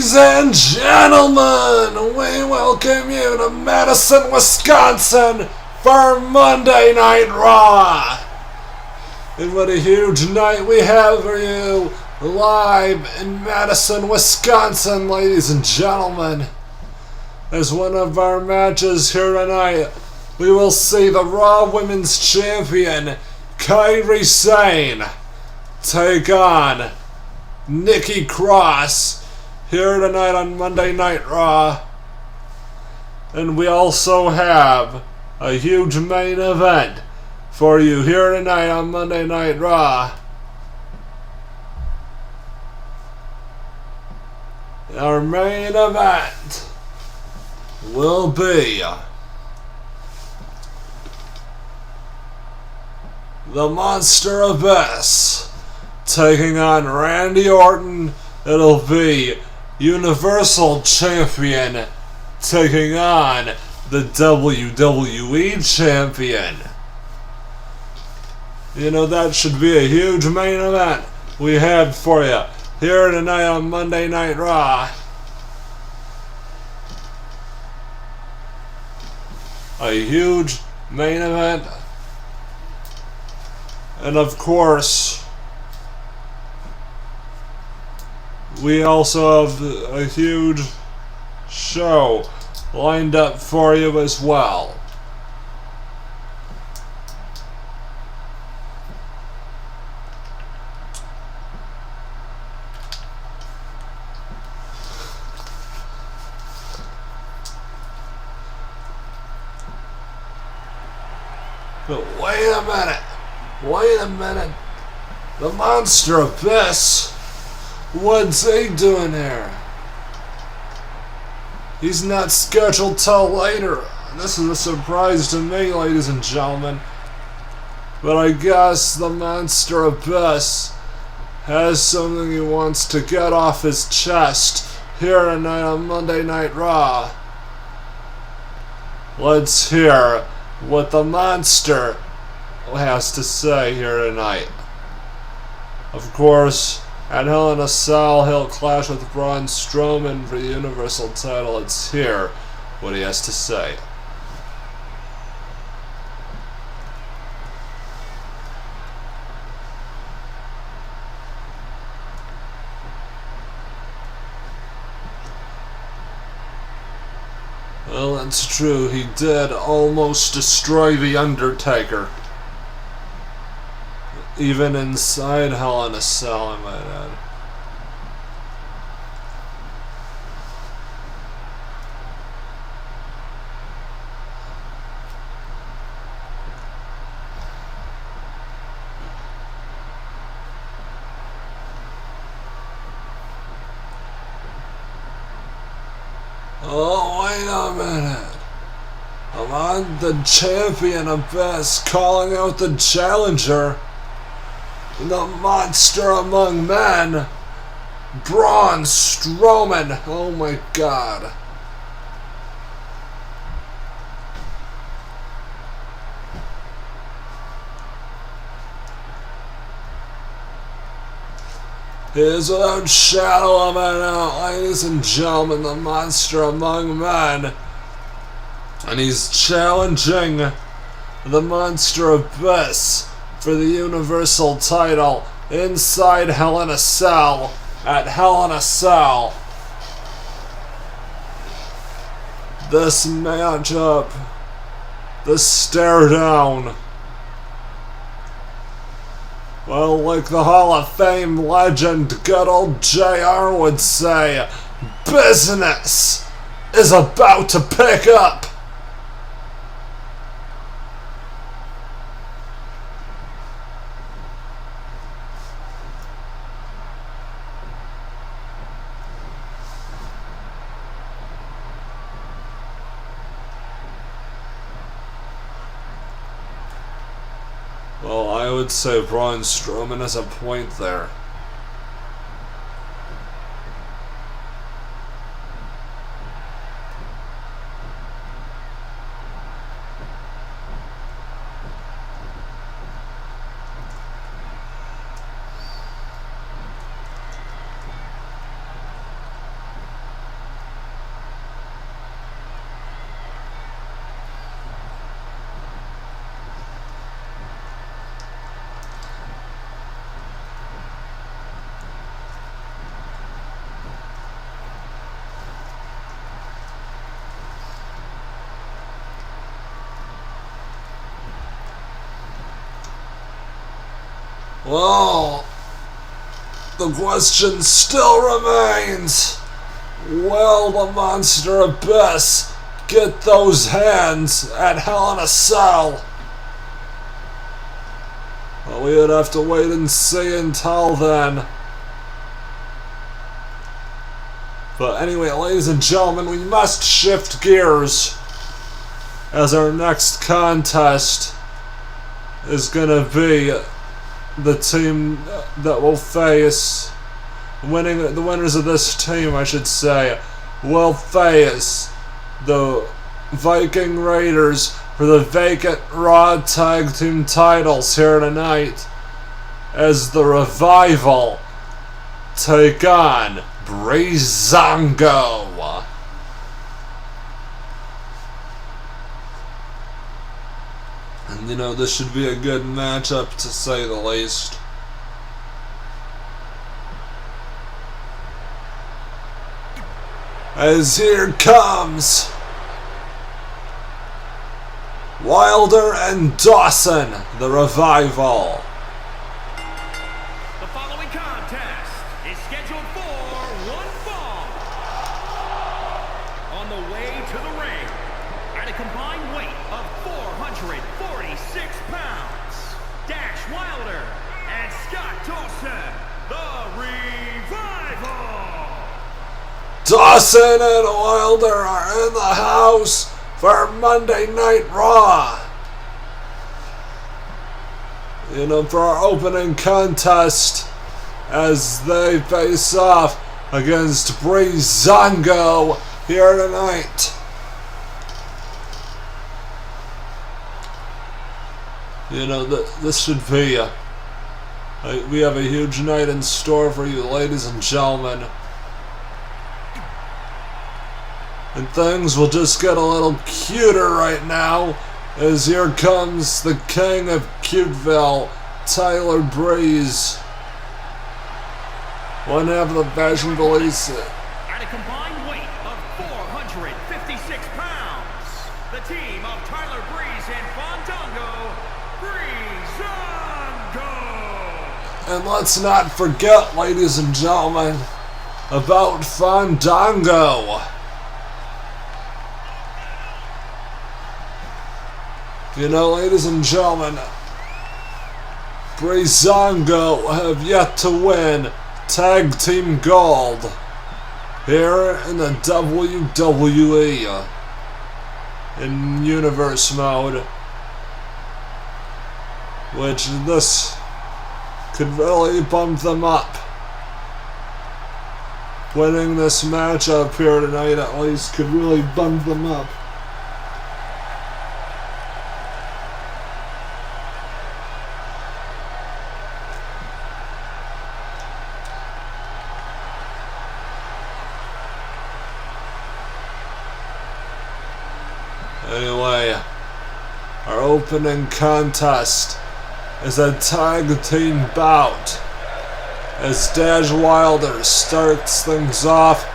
Ladies and gentlemen, we welcome you to Madison, Wisconsin for Monday Night Raw. And what a huge night we have for you live in Madison, Wisconsin, ladies and gentlemen. As one of our matches here tonight, we will see the Raw Women's Champion, Kairi Sane, take on Nikki Cross here tonight on Monday Night Raw. And we also have a huge main event for you here tonight on Monday Night Raw. Our main event will be the Monster Abyss taking on Randy Orton. It'll be Universal Champion taking on the WWE Champion. You know, that should be a huge main event we had for you here tonight on Monday Night Raw. A huge main event. And of course, we also have a huge show lined up for you as well. But wait a minute, the Monster Abyss, what's he doing here? He's not scheduled till later. This is a surprise to me, ladies and gentlemen. But I guess the Monster Abyss has something he wants to get off his chest here tonight on Monday Night Raw. Let's hear what the Monster has to say here tonight. Of course, at Hell in a Cell, he'll clash with Braun Strowman for the Universal title. Let's hear what he has to say. Well, that's true. He did almost destroy The Undertaker. Even inside Hell in a Cell, I might add. Oh, wait a minute. I'm on the Champion Abyss calling out the challenger. The monster among men, Braun Strowman. Oh my God. He is without shadow of a doubt, ladies and gentlemen, the monster among men. And he's challenging the Monster Abyss for the Universal title inside Hell in a Cell at Hell in a Cell. This matchup, the stare down. Well, like the Hall of Fame legend, good old JR would say, business is about to pick up. Well, I would say Braun Strowman has a point there. Well, the question still remains, will the Monster Abyss get those hands at Hell in a Cell? Well, we would have to wait and see until then. But anyway, ladies and gentlemen, we must shift gears, as our next contest is gonna be the team that will face the winners of this team, I should say, will face the Viking Raiders for the vacant Raw Tag Team titles here tonight, as the Revival take on Breezango. And you know, this should be a good matchup to say the least. As here comes Wilder and Dawson, the Revival. The following contest is scheduled for one fall. On the way to the ring, at a combined weight of 446 pounds, Dash Wilder and Scott Dawson, the Revival. Dawson and Wilder are in the house for Monday Night Raw. You know, for our opening contest, as they face off against Breezango here tonight. You know, this should be we have a huge night in store for you, ladies and gentlemen. And things will just get a little cuter right now, as here comes the king of Cuteville, Tyler Breeze. One half of the Fashion Police. At a combined weight of 456 pounds, the team of Tyler Breeze and Fandango, Breezango. And let's not forget, ladies and gentlemen, about Fandango. You know, ladies and gentlemen, Breezango have yet to win Tag Team Gold here in the WWE in Universe mode, which this could really bump them up. Winning this matchup here tonight at least could really bump them up. Anyway, our opening contest is a tag team bout, as Dash Wilder starts things off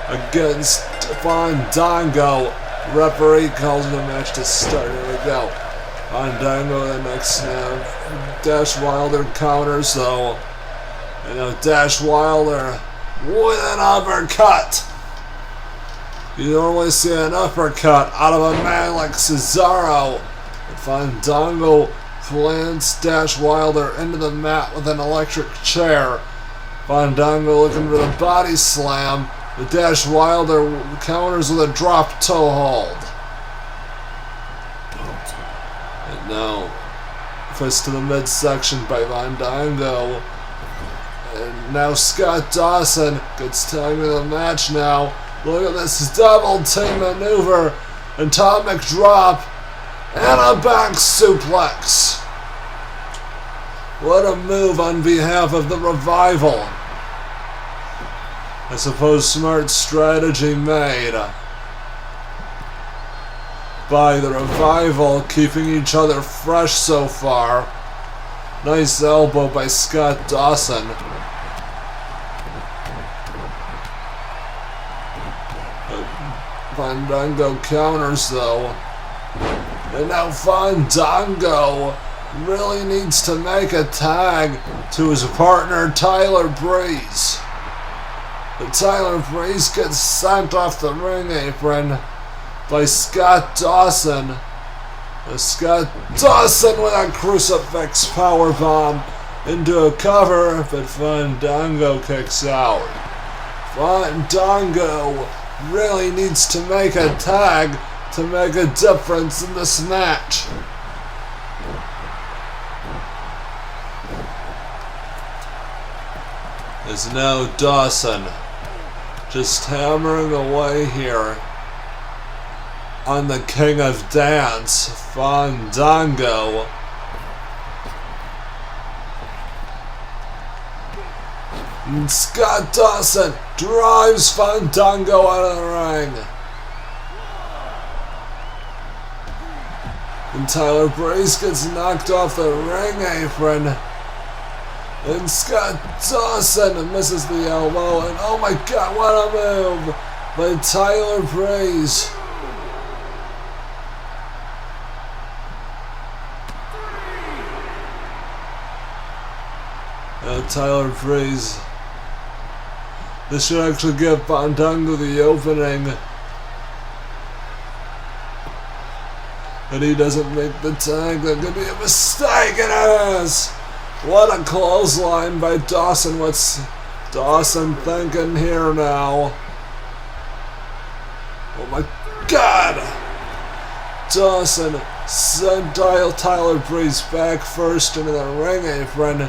against Fandango. Referee calls the match to start. Here we go. Fandango the next snap. Dash Wilder counters though. You know, Dash Wilder with an uppercut. You normally see an uppercut out of a man like Cesaro. But Fandango plants Dash Wilder into the mat with an electric chair. Fandango looking for the body slam. But Dash Wilder counters with a drop toe hold. And now, fist to the midsection by Fandango. And now Scott Dawson gets tagged into the match now. Look at this double team maneuver, atomic drop, and a back suplex. What a move on behalf of the Revival. I suppose smart strategy made by the Revival, keeping each other fresh so far. Nice elbow by Scott Dawson. Fandango counters though. And now Fandango really needs to make a tag to his partner Tyler Breeze. But Tyler Breeze gets sent off the ring apron by Scott Dawson. Scott Dawson with a crucifix powerbomb into a cover, but Fandango kicks out. Fandango really needs to make a tag to make a difference in this match. Is now Dawson just hammering away here on the King of Dance, Fandango. And Scott Dawson drives Fandango out of the ring. And Tyler Breeze gets knocked off the ring apron. And Scott Dawson misses the elbow. And oh my god, what a move by Tyler Breeze. Tyler Breeze. This should actually give Fandango the opening. And he doesn't make the tag. That could be a mistake, and it is. What a clothesline by Dawson. What's Dawson thinking here now? Oh my god! Dawson sent Tyler Breeze back first into the ring apron.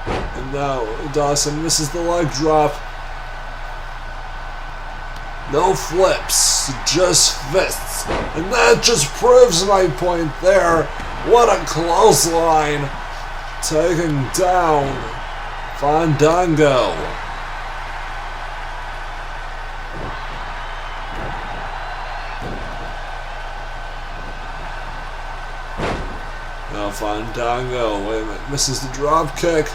And now Dawson misses the leg drop. No flips, just fists. And that just proves my point there. What a clothesline. Taking down Fandango. Now Fandango, wait a minute, misses the drop kick.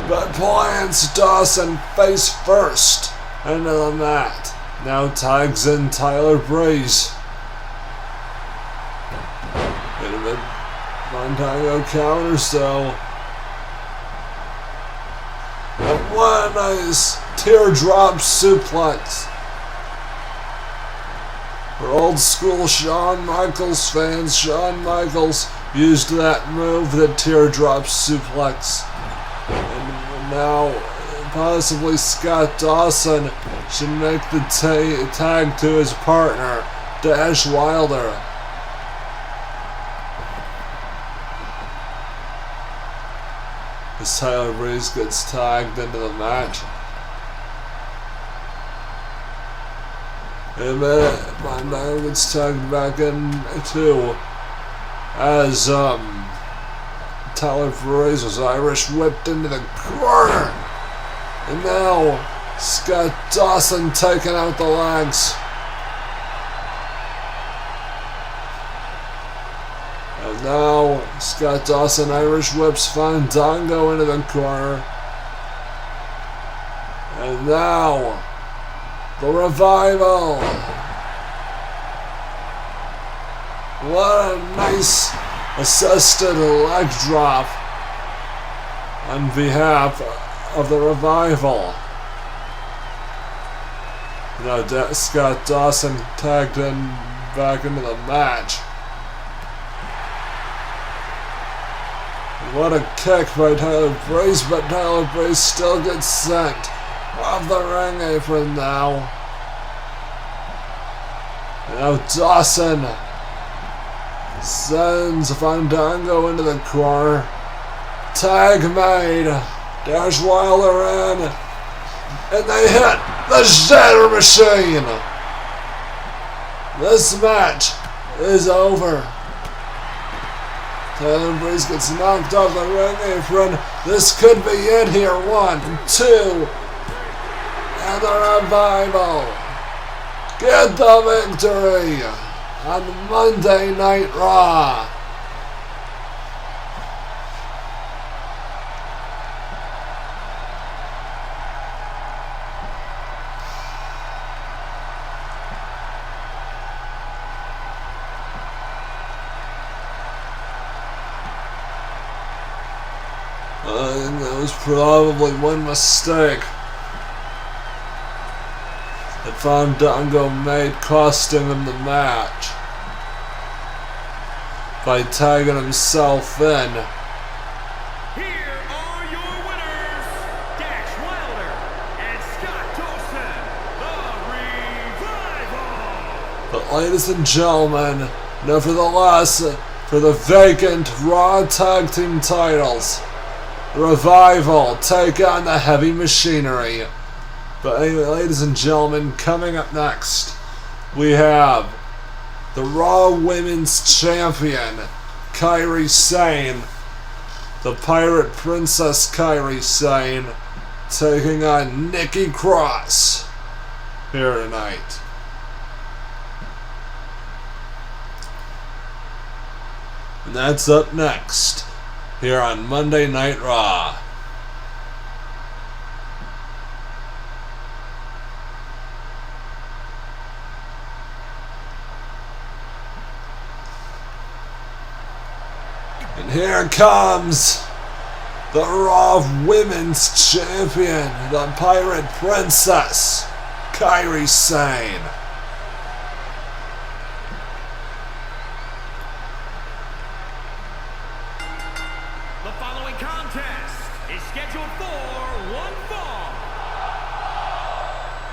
But plants Dawson face first into the mat. Now tags in Tyler Breeze. Wait a minute. Fandango counters though. And what a nice teardrop suplex. For old school Shawn Michaels fans, Shawn Michaels used that move, the teardrop suplex. And now possibly Scott Dawson should make the tag to his partner, Dash Wilder. As Tyler Breeze gets tagged into the match. And Fandango gets tagged back in too. As Tyler Breeze was Irish whipped into the corner. And now Scott Dawson taking out the legs. And now Scott Dawson Irish whips Fandango into the corner. And now the Revival. What a nice assisted leg drop on behalf of the Revival. Now Scott Dawson tagged in back into the match. What a kick by Tyler Breeze, but Tyler Breeze still gets sent off the ring apron now. Now Dawson sends Fandango into the corner. Tag made. Dash Wilder in. And they hit the Shatter Machine. This match is over. Tyler Breeze gets knocked off the ring apron. This could be it here. 1, 2. And the Revival get the victory on Monday Night Raw. think that was probably one mistake that Fandango made, costing him the match by tagging himself in. Here are your winners, Dash Wilder and Scott Dawson, the Revival. But ladies and gentlemen, nevertheless, for the vacant Raw Tag Team titles, the Revival take on the Heavy Machinery. But anyway, ladies and gentlemen, coming up next, we have the Raw Women's Champion, Kairi Sane, the Pirate Princess Kairi Sane, taking on Nikki Cross here tonight. And that's up next, here on Monday Night Raw. And here comes the Raw Women's Champion, the Pirate Princess, Kairi Sane. The following contest is scheduled for one fall.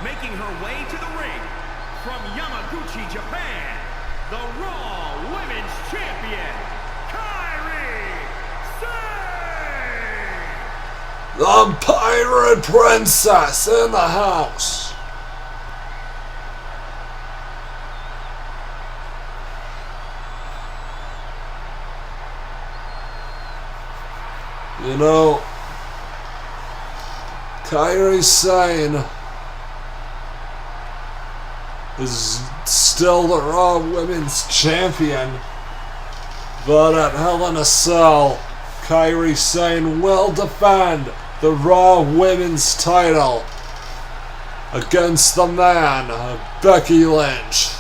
Making her way to the ring from Yamaguchi, Japan, the Raw Women's Champion, Kairi Sane! The Pirate Princess in the house. You know, Kairi Sane is still the Raw Women's Champion, but at Hell in a Cell, Kairi Sane will defend the Raw Women's title against the man, Becky Lynch.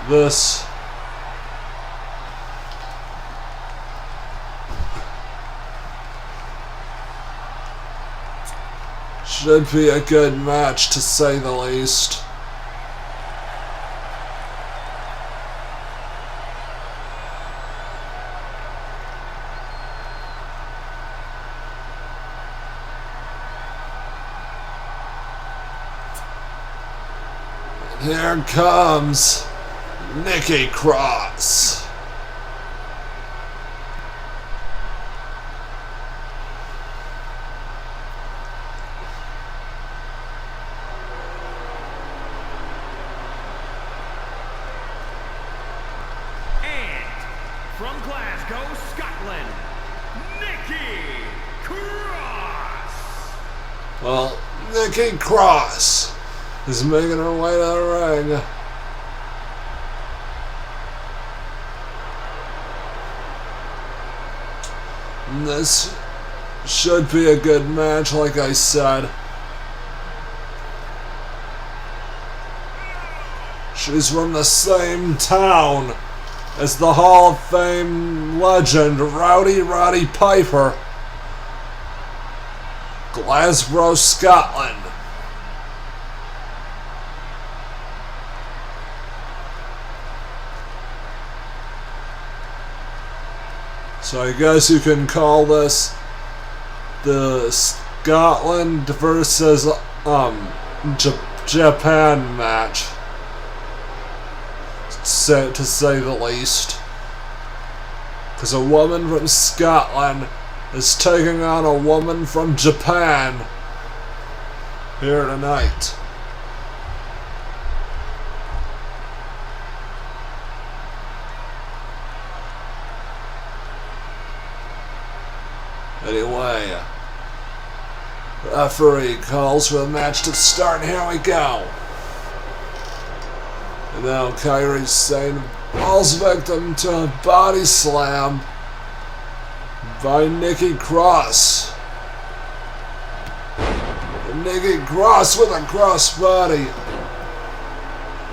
This should be a good match, to say the least. And here comes Nikki Cross. From Glasgow, Scotland, Nikki Cross. Well, Nikki Cross is making her way to the ring. And this should be a good match, like I said. She's from the same town as the Hall of Fame legend Roddy Piper, Glasgow, Scotland. So I guess you can call this the Scotland versus Japan match, to say the least. Because a woman from Scotland is taking on a woman from Japan here tonight. Anyway, referee calls for the match to start. Here we go. And now Kairi Sane falls victim to a body slam by Nikki Cross. And Nikki Cross with a crossbody.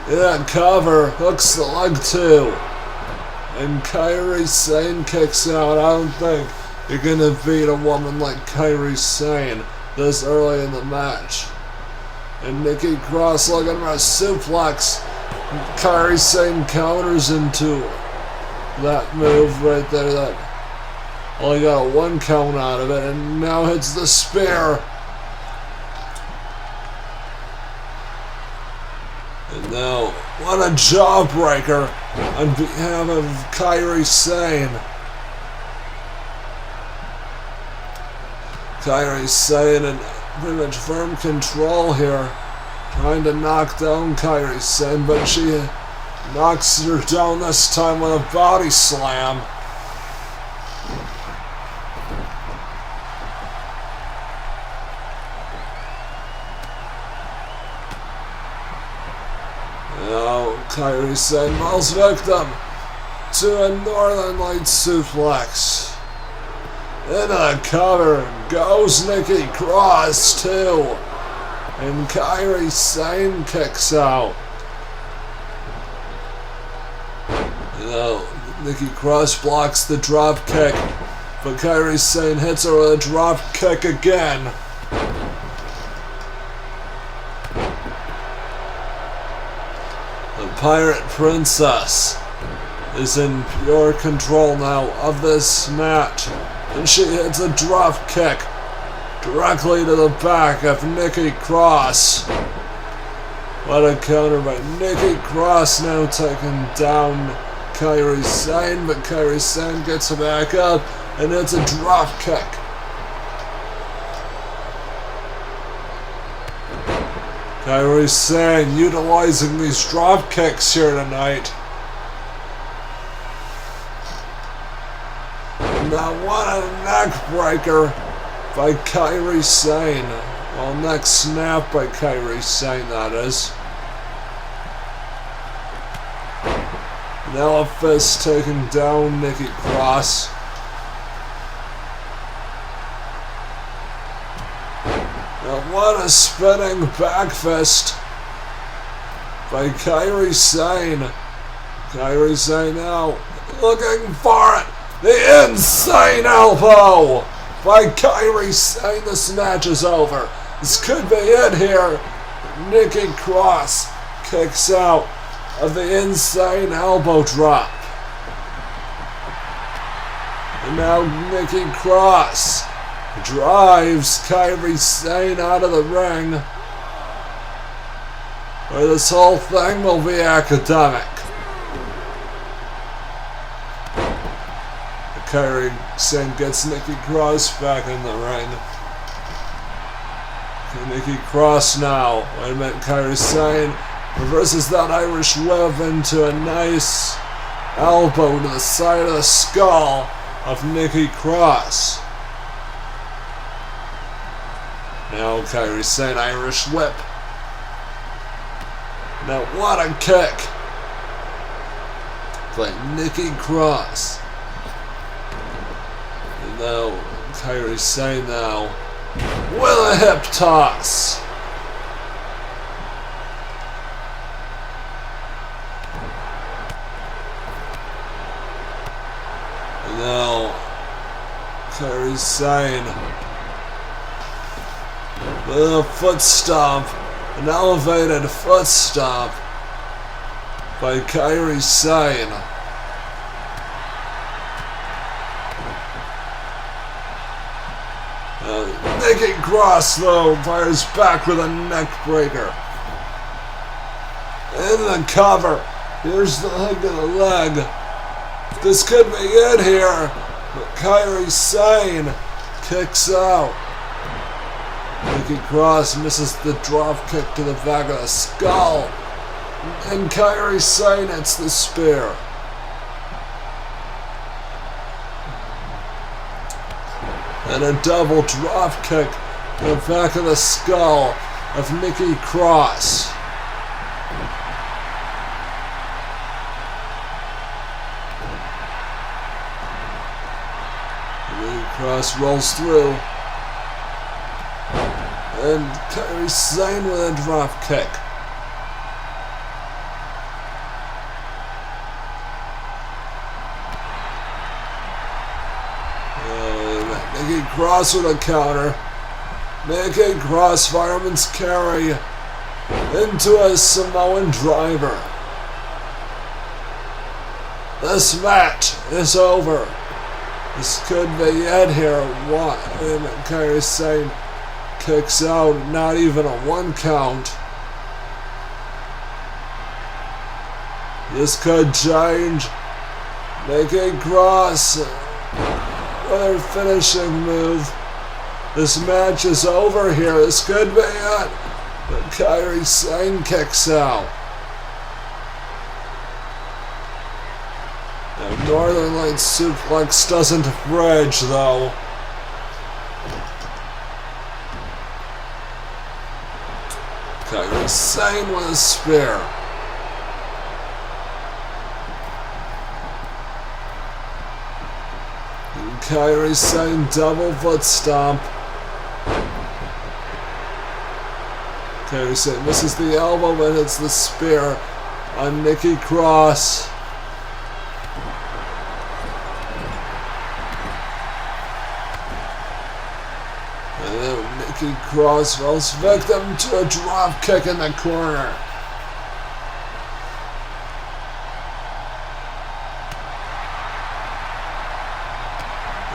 Yeah, cover, hooks the leg too. And Kairi Sane kicks out. I don't think you're gonna beat a woman like Kairi Sane this early in the match. And Nikki Cross looking for a suplex. And Kairi Sane counters into that move right there. That only got a 1 count out of it, and now hits the spear. And now, what a jawbreaker on behalf of Kairi Sane. Kairi Sane in pretty much firm control here, trying to knock down Kairi Sane, but she knocks her down this time with a body slam. Now Kairi Sane falls victim to a Northern Lights suplex. Into the cover goes Nikki Cross too. And Kairi Sane kicks out. Nikki Cross blocks the drop kick, but Kairi Sane hits her with a drop kick again. The Pirate Princess is in pure control now of this match, and she hits a drop kick directly to the back of Nikki Cross. What a counter by Nikki Cross, now taking down Kairi Sane, but Kairi Sane gets her back up, and it's a drop kick. Kairi Sane utilizing these drop kicks here tonight. Now what a neck breaker by Kairi Sane. Well, neck snap by Kairi Sane, that is. Now a fist taking down Nikki Cross. Now what a spinning back fist by Kairi Sane. Kairi Sane now looking for it. The insane elbow by Kairi Sane. This match is over. This could be it here. Nikki Cross kicks out of the insane elbow drop. And now Nikki Cross drives Kairi Sane out of the ring, where this whole thing will be academic. Kairi Sane gets Nikki Cross back in the ring. Okay, Nikki Cross now. Wait a minute, Kairi Sane reverses that Irish whip into a nice elbow to the side of the skull of Nikki Cross. Now Kairi Sane Irish whip. Now what a kick by Nikki Cross. And now Kairi Sane now with a hip toss. And now Kairi Sane with a foot stomp, an elevated foot stomp by Kairi Sane. Nikki Cross, though, fires back with a neck breaker. In the cover. Here's the hook to the leg. This could be it here. But Kairi Sane kicks out. Nikki Cross misses the drop kick to the back of the skull. And Kairi Sane hits the spear. And a double drop kick to the back of the skull of Nikki Cross. Nikki Cross rolls through. And Kairi Sane with a drop kick. Nikki Cross with a counter. Nikki Cross fireman's carry into a Samoan driver. This match is over. This could be it here. And Kairi Sane kicks out, not even a 1 count. This could change. Nikki Cross with her finishing move. This match is over here. This could be it. But Kairi Sane kicks out. Now, Northern Lights suplex doesn't bridge, though. Kairi Sane with a spear. And Kairi Sane double foot stomp. Kairi Sane misses the elbow but hits the spear on Nikki Cross. And then Nikki Cross falls victim to a drop kick in the corner.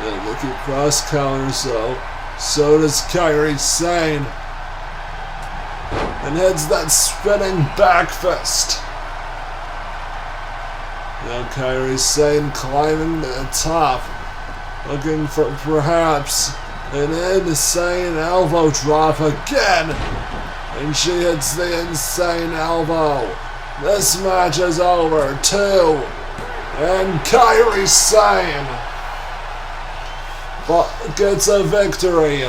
And Nikki Cross counters though. So does Kairi Sane. And heads that spinning back fist. Now Kairi Sane climbing to the top, looking for perhaps an insane elbow drop again. And she hits the insane elbow. This match is over too. And Kairi Sane gets a victory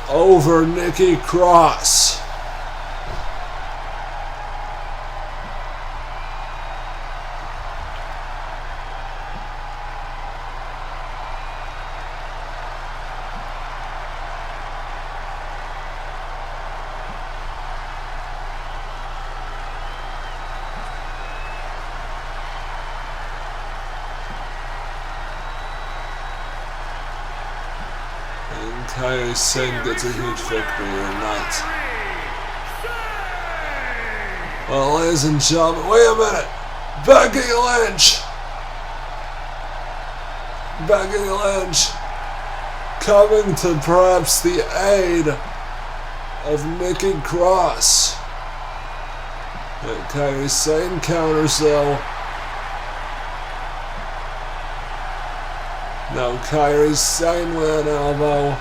over Nikki Cross. And Kairi Sane gets a huge victory tonight. Well, ladies and gentlemen, wait a minute! Becky Lynch! Becky Lynch coming to perhaps the aid of Nikki Cross. And Kairi Sane counters though. Now Kairi Sane with an elbow.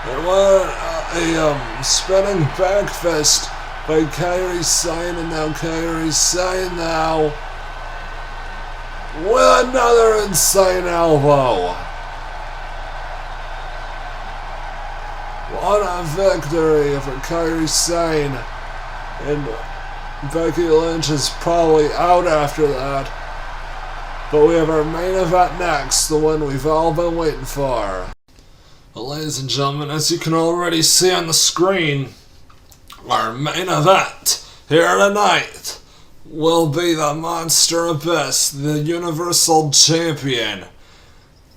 And what a spinning back fist by Kairi Sane, and now Kairi Sane now with another insane elbow. What a victory for Kairi Sane. And Becky Lynch is probably out after that. But we have our main event next, the one we've all been waiting for. Well, ladies and gentlemen, as you can already see on the screen, our main event here tonight will be the Monster Abyss, the Universal Champion,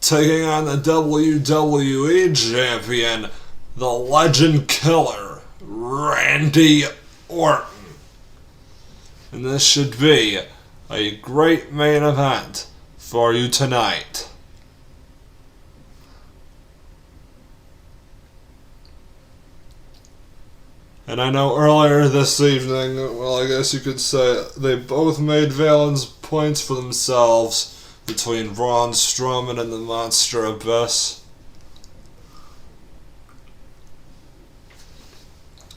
taking on the WWE Champion, the Legend Killer, Randy Orton. And this should be a great main event for you tonight. And I know earlier this evening, well, I guess you could say, they both made Valens points for themselves between Braun Strowman and the Monster Abyss.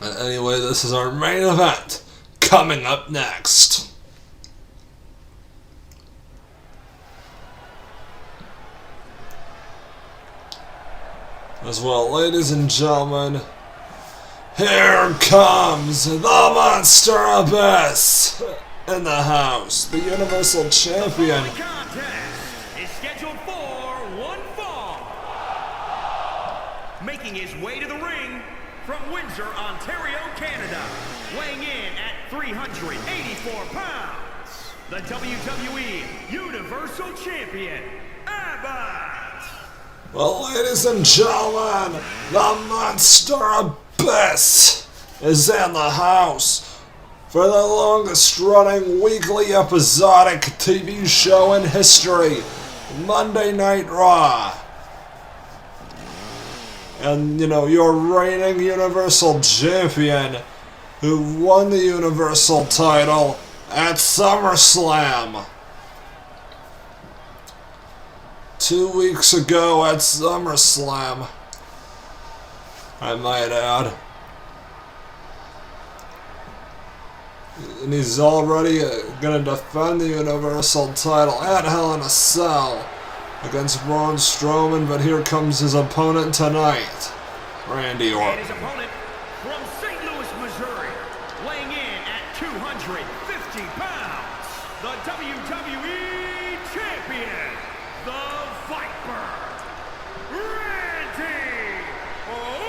And anyway, this is our main event. Coming up next. As well, ladies and gentlemen, here comes the Monster Abyss. in the house, the Universal Champion. The contest is scheduled for one fall. Making his way to the ring from Windsor, Ontario, Canada, weighing in at 384 pounds, the WWE Universal Champion, Abbott. Well, ladies and gentlemen, the Monster Abyss is in the house for the longest running weekly episodic TV show in history, Monday Night Raw. And, you know, your reigning Universal Champion, who won the Universal title at SummerSlam 2 weeks ago at SummerSlam, I might add. And he's already going to defend the Universal title at Hell in a Cell against Braun Strowman, but here comes his opponent tonight, Randy Orton. And his opponent from St. Louis, Missouri, weighing in at 250 pounds, the WWE Champion, the Viper, Randy Orton.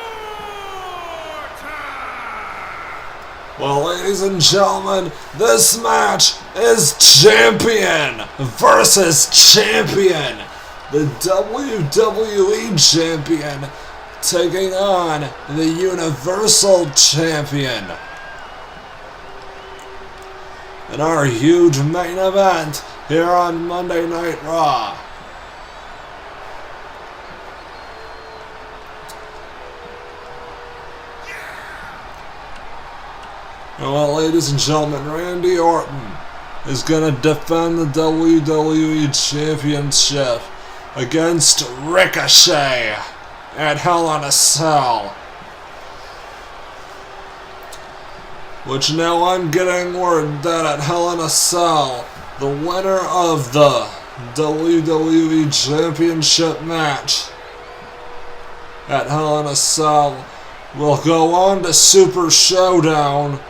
Well, ladies and gentlemen, this match is Champion versus Champion. The WWE Champion taking on the Universal Champion. In our huge main event here on Monday Night Raw. Well, ladies and gentlemen, Randy Orton is going to defend the WWE Championship against Ricochet at Hell in a Cell. Which now I'm getting word that at Hell in a Cell, the winner of the WWE Championship match at Hell in a Cell will go on to Super Showdown,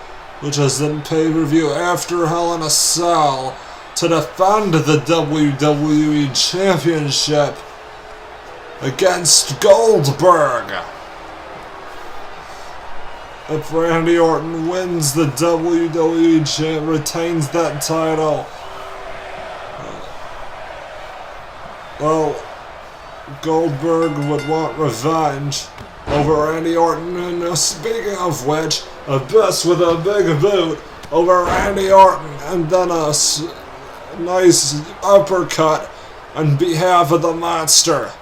which is the pay-per-view after Hell in a Cell, to defend the WWE Championship against Goldberg. If Randy Orton wins the WWE Champ, retains that title, well, Goldberg would want revenge over Randy Orton, and speaking of which, Abyss with a big boot over Randy Orton, and then a nice uppercut on behalf of the Monster.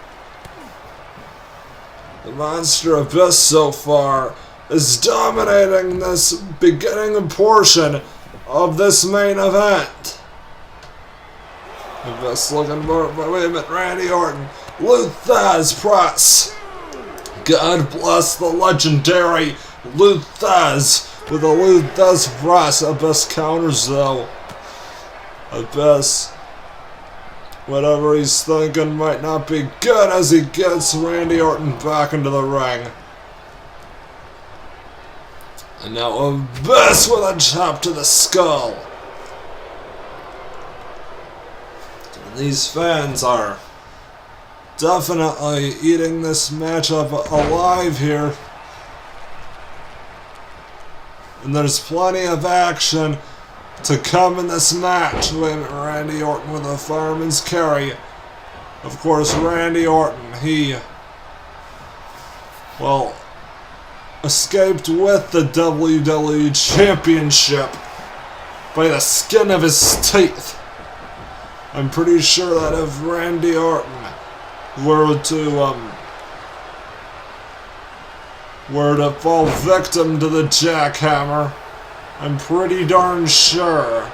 The Monster Abyss so far is dominating this beginning portion of this main event. Abyss looking for, wait a minute, Randy Orton, Luthez press. God bless the legendary Luthez with a Luthez press. Abyss counters though. Abyss, whatever he's thinking might not be good as he gets Randy Orton back into the ring. And now Abyss with a chop to the skull. And these fans are definitely eating this matchup alive here. And there's plenty of action to come in this match. Wait a minute, Randy Orton with a fireman's carry. Of course, Randy Orton, he, well, escaped with the WWE Championship by the skin of his teeth. I'm pretty sure that if Randy Orton were to fall victim to the jackhammer, I'm pretty darn sure.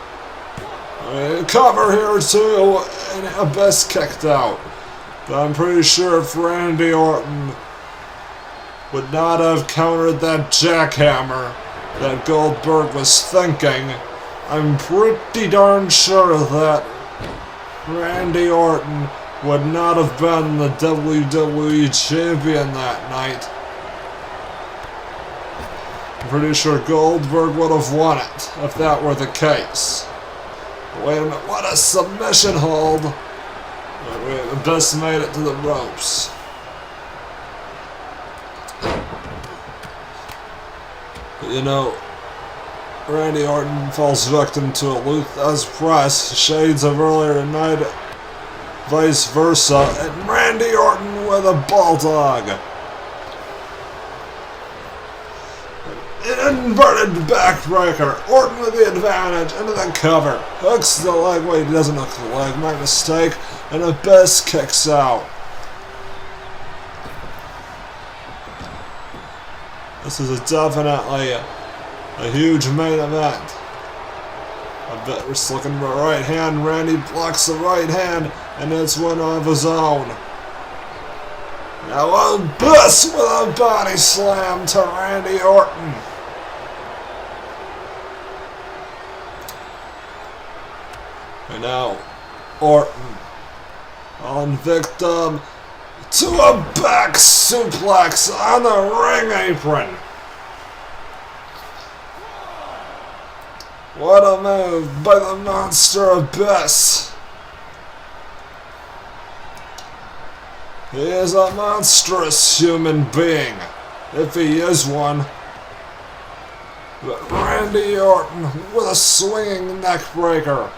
Cover here too, and Abyss kicked out. But I'm pretty sure if Randy Orton would not have countered that jackhammer that Goldberg was thinking, I'm pretty darn sure that Randy Orton would not have been the WWE Champion that night. I'm pretty sure Goldberg would have won it if that were the case. Wait a minute, what a submission hold! We just made it to the ropes. But you know, Randy Orton falls victim to a Luther's press, shades of earlier tonight, vice versa, and Randy Orton with a bulldog. An inverted backbreaker. Orton with the advantage into the cover. Hooks the leg. Wait, he doesn't hook the leg. My mistake. And Abyss kicks out. This is definitely a huge main event. Abyss looking for a right hand. Randy blocks the right hand and hits one of his own. Now Abyss with a body slam to Randy Orton. And now Orton on victim to a back suplex on the ring apron. What a move by the monster Abyss. He is a monstrous human being, if he is one. But Randy Orton with a swinging neck breaker.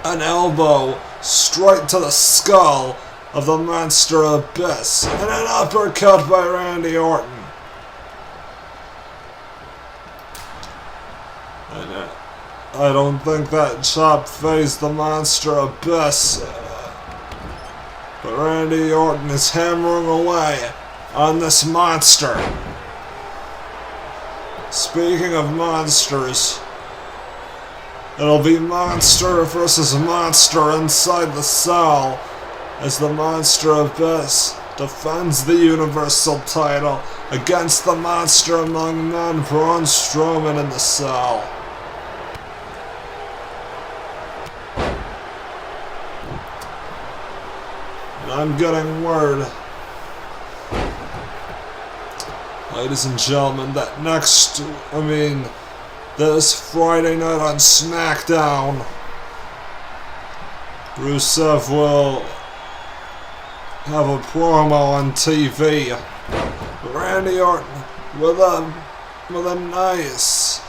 An elbow straight to the skull of the monster Abyss, and an uppercut by Randy Orton. And I don't think that chop phased the monster Abyss. But Randy Orton is hammering away on this monster. Speaking of monsters, it'll be monster versus monster inside the cell as the monster Abyss defends the Universal title against the monster among men, Braun Strowman, in the cell. And I'm getting word, ladies and gentlemen, that this Friday night on SmackDown, Rusev will have a promo on TV. Randy Orton with a nice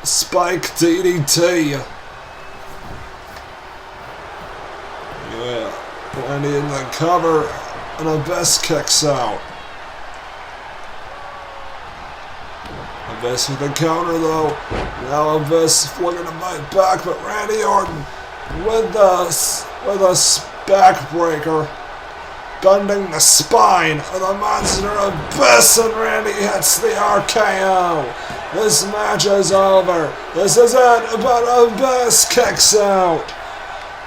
spike DDT. Yeah, Randy in the cover, and Abyss kicks out. Abyss with the counter though. Now Abyss looking to bite back, but Randy Orton with a backbreaker, bending the spine of the monster Abyss, and Randy hits the RKO. This match is over. This is it, but Abyss kicks out.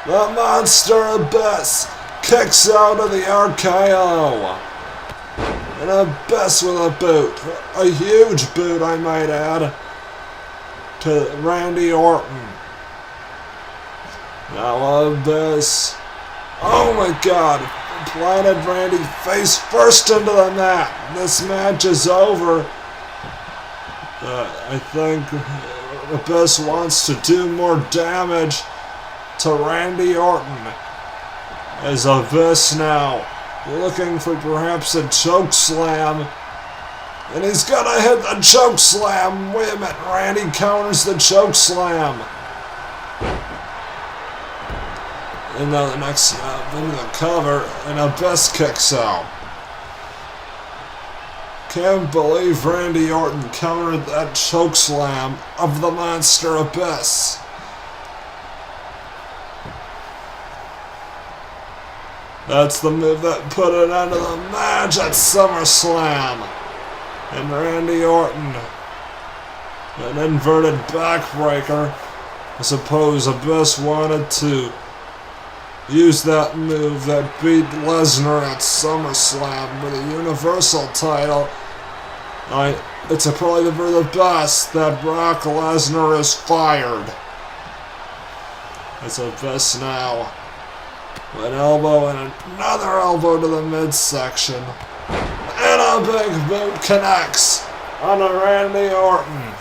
The monster Abyss kicks out of the RKO. And Abyss with a boot. A huge boot, I might add, to Randy Orton. Now Abyss, oh my god, planted Randy face first into the mat. This match is over. I think Abyss wants to do more damage to Randy Orton. As Abyss now looking for perhaps a choke slam, and he's gonna hit the choke slam. Wait a minute, Randy counters the choke slam. And now the next snap into the cover, and Abyss kicks out. Can't believe Randy Orton countered that choke slam of the monster Abyss. That's the move that put an end to the match at SummerSlam. And Randy Orton, an inverted backbreaker. I suppose Abyss wanted to use that move that beat Lesnar at SummerSlam with a Universal title. It's probably for the best that Brock Lesnar is fired. It's Abyss now. An elbow and another elbow to the midsection. And a big boot connects. on a Randy Orton.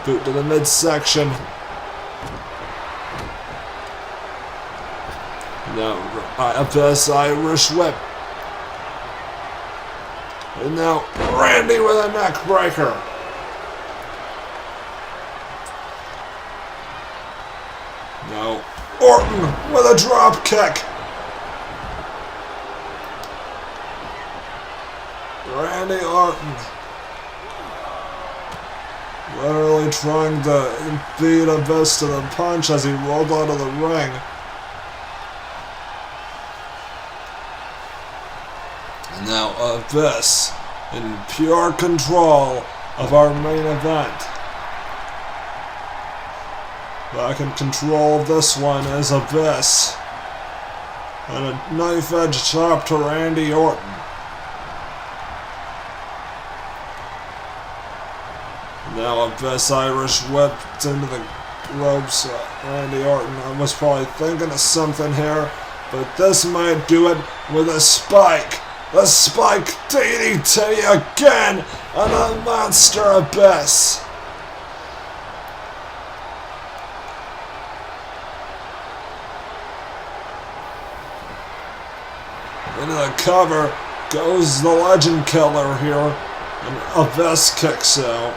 Boot to the midsection. Now, IFS Irish whip. And now, Randy with a neck breaker. Now, Orton with a drop kick. Randy Orton literally trying to beat Abyss to the punch as he rolled out of the ring. And now Abyss in pure control of our main event. Back in control of this one is Abyss. And a knife edge chop to Randy Orton. Now Abyss Irish whipped into the ropes. Randy Orton was probably thinking of something here, but this might do it with a spike. A spike DDT again on a monster Abyss. Into the cover goes the Legend Killer here, and Abyss kicks out.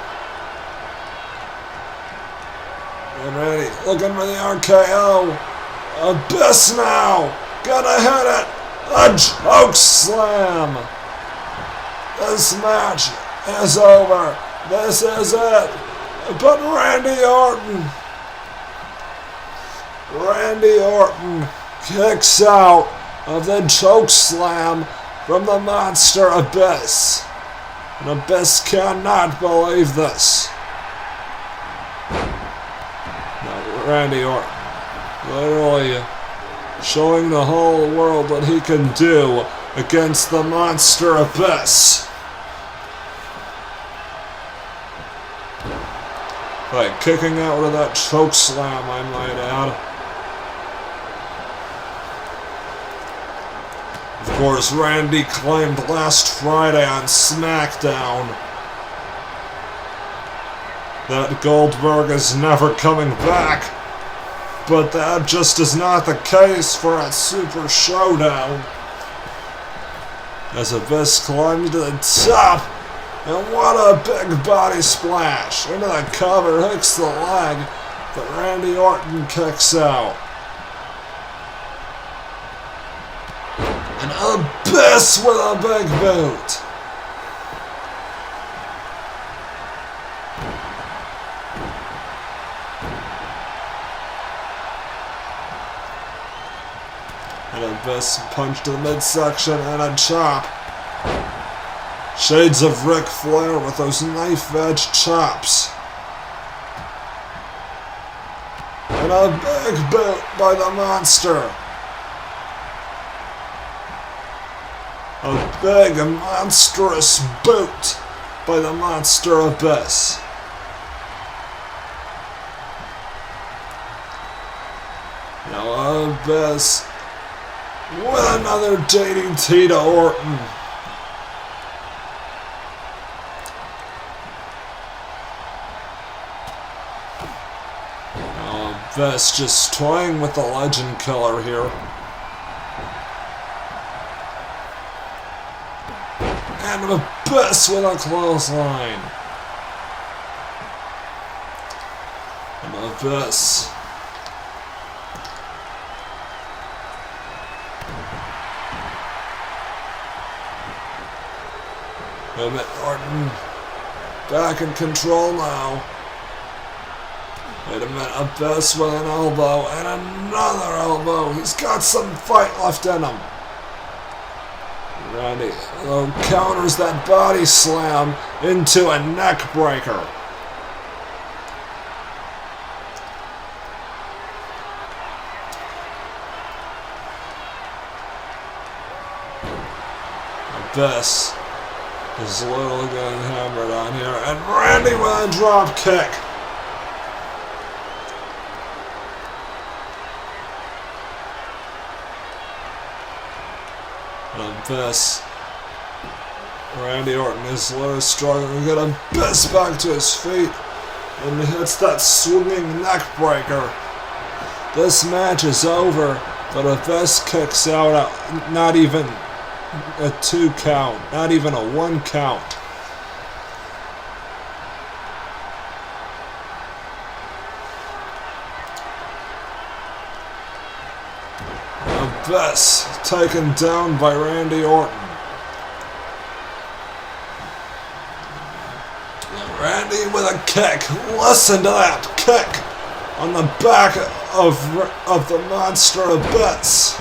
And Randy looking for the RKO. Abyss now! Gonna hit it! A choke slam! This match is over. This is it. But Randy Orton kicks out of the choke slam from the monster Abyss. And Abyss cannot believe this. Randy Orton literally showing the whole world what he can do against the monster Abyss. Like kicking out of that choke slam, I might add. Of course, Randy claimed last Friday on SmackDown that Goldberg is never coming back, but that just is not the case for a Super Showdown. As Abyss climbs to the top, and what a big body splash! Into the cover, hooks the leg, but Randy Orton kicks out. And Abyss with a big boot. And Abyss punch to the midsection and a chop. Shades of Ric Flair with those knife edge chops. And a big boot by the monster. A big and monstrous boot by the monster Abyss. Now Abyss with another DDT to Orton. Now Abyss just toying with the Legend Killer here. And Abyss with a clothesline. And Abyss Orton back in control now. Wait a minute, Abyss with an elbow and another elbow. He's got some fight left in him. Randy counters that body slam into a neck breaker. Abyss is literally getting hammered on here, and Randy with a drop kick. And Abyss Randy Orton is literally struggling to get Abyss back to his feet. And he hits that swinging neck breaker. This match is over, but Abyss kicks out at not even a 2 count, not even a 1 count. Abyss taken down by Randy Orton. Randy with a kick. Listen to that kick on the back of the Monster Abyss.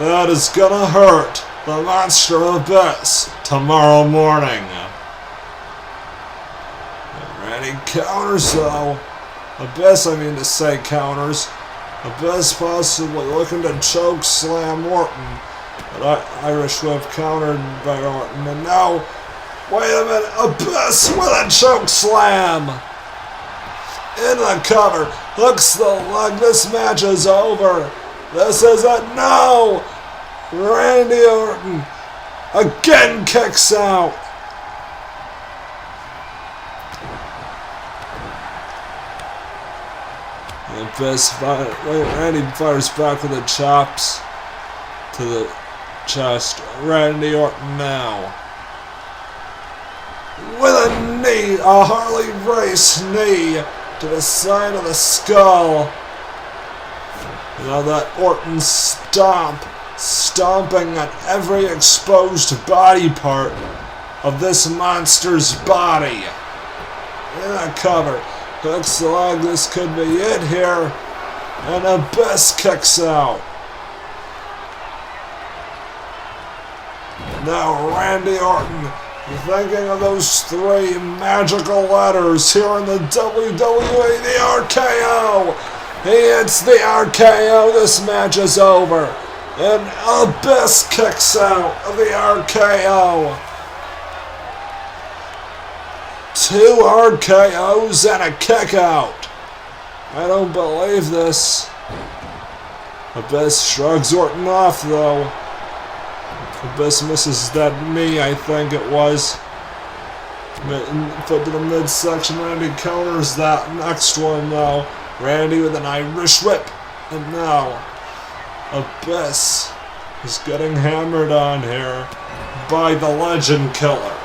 That is gonna hurt the Monster Abyss tomorrow morning. Randy counters though. Abyss, I mean to say, counters. Abyss possibly looking to choke slam Orton. But Irish Whip countered by Orton. And now, wait a minute, Abyss with a choke slam. In the cover. Hooks the leg. This match is over. This is a no. Randy Orton again kicks out. Randy fires back with the chops to the chest. Randy Orton now with a knee, a Harley Race knee to the side of the skull. Now that Orton stomping at every exposed body part of this monster's body. In a cover. Hooks the leg, this could be it here. And Abyss kicks out. Now Randy Orton, thinking of those 3 magical letters here in the WWE, the RKO. He hits the RKO, this match is over. And Abyss kicks out of the RKO. 2 RKOs and a kick out. I don't believe this. Abyss shrugs Orton off though. Abyss misses that knee, I think it was. Foot to the midsection. Randy counters that next one though. Randy with an Irish Whip. And now Abyss is getting hammered on here by the Legend Killer.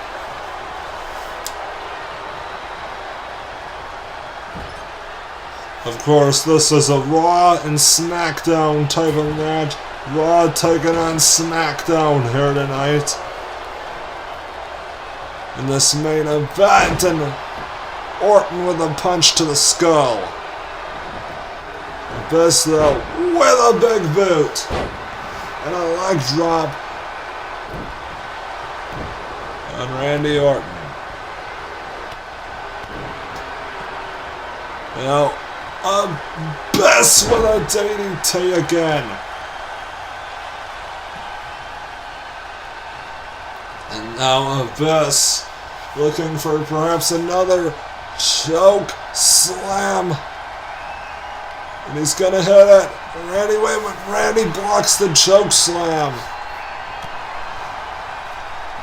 Of course, this is a Raw and SmackDown type of match. Raw taking on SmackDown here tonight. In this main event, and Orton with a punch to the skull. Abyss though, with a big boot. And a leg drop. On Randy Orton. Now, Abyss with a DDT again. And now Abyss looking for perhaps another choke slam. And he's gonna hit it. Randy blocks the choke slam.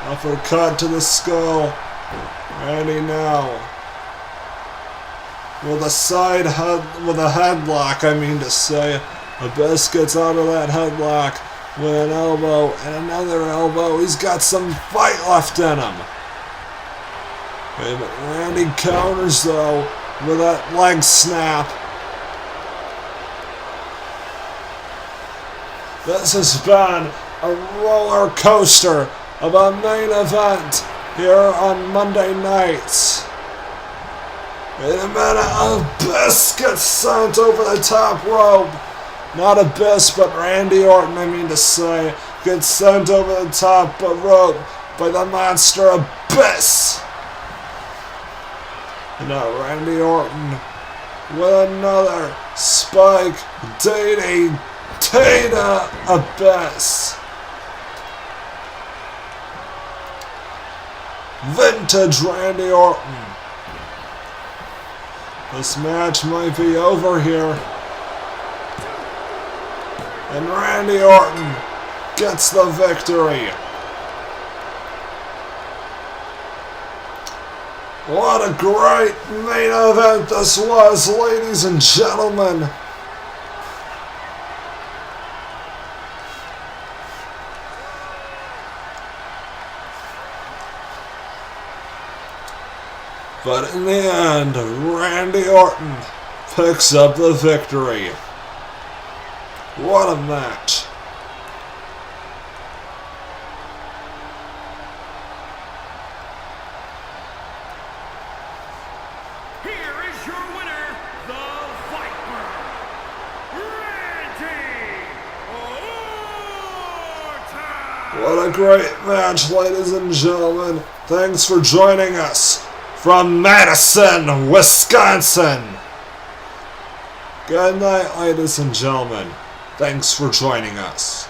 Uppercut to the skull. Randy now. With a headlock, I mean to say. Abyss gets out of that headlock with an elbow and another elbow. He's got some fight left in him. Wait a minute. Randy counters though with that leg snap. This has been a roller coaster of a main event here on Monday nights. Wait a minute, Abyss gets sent over the top rope. Not Abyss, but Randy Orton, I mean to say, gets sent over the top rope by the Monster Abyss. And now Randy Orton with another spike DDT to Abyss. Vintage Randy Orton. This match might be over here. And Randy Orton gets the victory. What a great main event this was, ladies and gentlemen. But in the end, Randy Orton picks up the victory. What a match. Here is your winner, the Viper, Randy Orton. What a great match, ladies and gentlemen. Thanks for joining us from Madison, Wisconsin. Good night, ladies and gentlemen. Thanks for joining us.